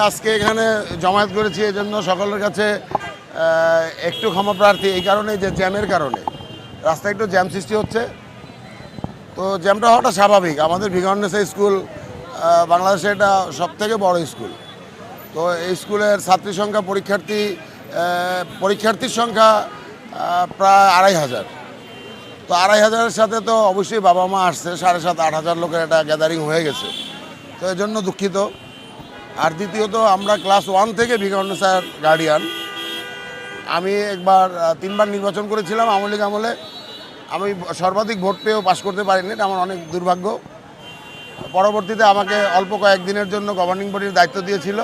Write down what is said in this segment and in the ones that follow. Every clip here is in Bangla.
আজকে এখানে জমায়েত করেছি এই জন্য সকলের কাছে একটু ক্ষমা প্রার্থী, এই কারণে যে জ্যামের কারণে রাস্তায় একটু জ্যাম সৃষ্টি হচ্ছে। তো জ্যামটা হওয়াটা স্বাভাবিক। আমাদের ভিগন্নেসা স্কুল বাংলাদেশে এটা সবথেকে বড় স্কুল। তো এই স্কুলের ছাত্রী সংখ্যা পরীক্ষার্থীর সংখ্যা প্রায় ২৫০০। তো ২৫০০-এর সাথে তো অবশ্যই বাবা মা আসছে, ৭,৫০০-৮,০০০ লোকের একটা গ্যাদারিং হয়ে গেছে। তো এই জন্য দুঃখিত। আর দ্বিতীয়ত আমরা ক্লাস 1 থেকে ভিগন্নেসার গার্ডিয়ান। আমি একবার 3বার নির্বাচন করেছিলাম আওয়ামী লীগ আমলে। আমি সর্বাধিক ভোট পেয়েও পাশ করতে পারিনি, এটা আমার অনেক দুর্ভাগ্য। পরবর্তীতে আমাকে অল্প কয়েকদিনের জন্য গভর্নিং বডির দায়িত্ব দিয়েছিল।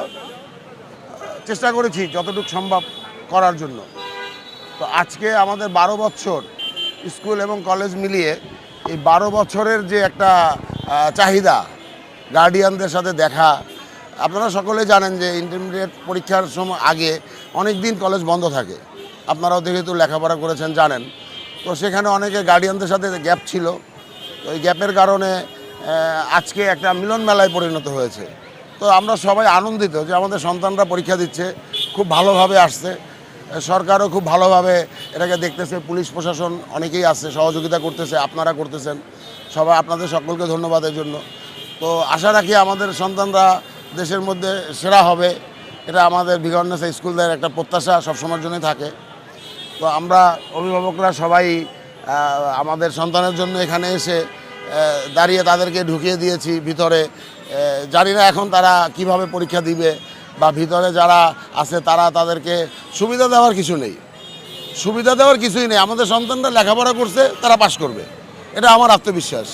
চেষ্টা করেছি যতটুকু সম্ভব করার জন্য। তো আজকে আমাদের 12 বছর স্কুল এবং কলেজ মিলিয়ে এই 12 বছরের যে একটা চাহিদা, গার্ডিয়ানদের সাথে দেখা। আপনারা সকলে জানেন যে ইন্টারমিডিয়েট পরীক্ষার সময় আগে অনেক দিন কলেজ বন্ধ থাকে। আপনারাও যেহেতু লেখাপড়া করেছেন জানেন। তো সেখানে অনেকে গার্ডিয়ানদের সাথে গ্যাপ ছিল। তো এই গ্যাপের কারণে আজকে একটা মিলন মেলায় পরিণত হয়েছে। তো আমরা সবাই আনন্দিত যে আমাদের সন্তানরা পরীক্ষা দিচ্ছে, খুব ভালোভাবে আসছে। সরকারও খুব ভালোভাবে এটাকে দেখতেছে, পুলিশ প্রশাসন অনেকেই আছে, সহযোগিতা করতেছে, আপনারা করতেছেন। সবাই আপনাদের সকলকে ধন্যবাদ এর জন্য। তো আশা রাখি আমাদের সন্তানরা দেশের মধ্যে সেরা হবে, এটা আমাদের ভিগন্নেসা স্কুলদের একটা প্রত্যাশা সবসময়ের জন্যই থাকে। তো আমরা অভিভাবকরা সবাই আমাদের সন্তানের জন্য এখানে এসে দাঁড়িয়ে তাদেরকে ঢুকিয়ে দিয়েছি ভিতরে। জানি না এখন তারা কিভাবে পরীক্ষা দিবে, বা ভিতরে যারা আছে তাদেরকে সুবিধা দেওয়ার কিছু নেই, কিছুই নেই। আমাদের সন্তানরা লেখাপড়া করছে, তারা পাশ করবে, এটা আমার আত্মবিশ্বাস।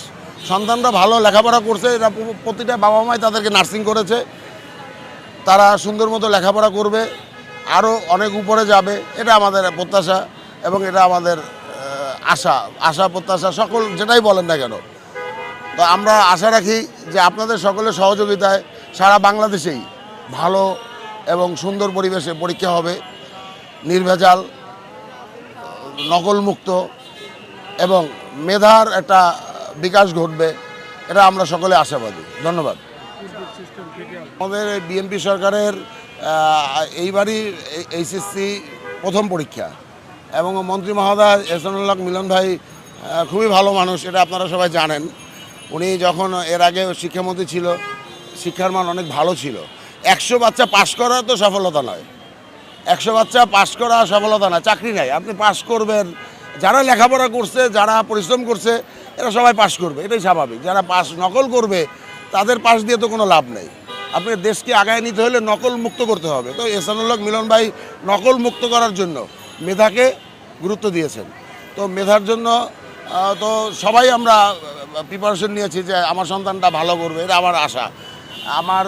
সন্তানরা ভালো লেখাপড়া করছে, এটা প্রতিটা বাবা মাই তাদেরকে নার্সিং করেছে, তারা সুন্দর মতো লেখাপড়া করবে, আরও অনেক উপরে যাবে, এটা আমাদের প্রত্যাশা এবং এটা আমাদের আশা প্রত্যাশা সকল যেটাই বলেন না কেন। তো আমরা আশা রাখি যে আপনাদের সকলের সহযোগিতায় সারা বাংলাদেশেই ভালো এবং সুন্দর পরিবেশে পরীক্ষা হবে, নির্ভেজাল, নকলমুক্ত এবং মেধার একটা বিকাশ ঘটবে, এটা আমরা সকলে আশাবাদী। ধন্যবাদ। আমাদের বিএনপি সরকারের এইবারই এইচএসসি প্রথম পরীক্ষা এবং মন্ত্রী মহোদয় এহসানুল হক মিলন ভাই খুবই ভালো মানুষ, এটা আপনারা সবাই জানেন। উনি যখন এর আগে শিক্ষামন্ত্রী ছিল, শিক্ষার মান অনেক ভালো ছিল। 100 বাচ্চা পাশ করা তো সফলতা নয়, 100 বাচ্চা পাশ করা সফলতা নয়, চাকরি নাই। আপনি পাশ করবেন, যারা লেখাপড়া করছে, যারা পরিশ্রম করছে, এরা সবাই পাশ করবে, এটাই স্বাভাবিক। যারা পাশ নকল করবে তাদের পাশ দিয়ে তো কোনো লাভ নেই। আপনি দেশকে আগায় নিতে হলে নকল মুক্ত করতে হবে। তো এহসানুল হক মিলন ভাই নকল মুক্ত করার জন্য মেধাকে গুরুত্ব দিয়েছেন। তো মেধার জন্য তো সবাই আমরা প্রিপারেশন নিয়েছি যে আমার সন্তানটা ভালো করবে, এটা আমার আশা। আমার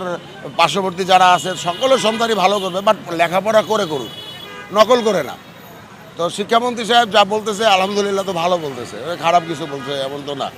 পার্শ্ববর্তী যারা আছে সকলের সন্তানই ভালো করবে, বাট লেখাপড়া করে করুক, নকল করে না। তো শিক্ষামন্ত্রী সাহেব যা বলতেছে আলহামদুলিল্লাহ তো ভালো বলতেছে, খারাপ কিছু বলছে এমন তো না।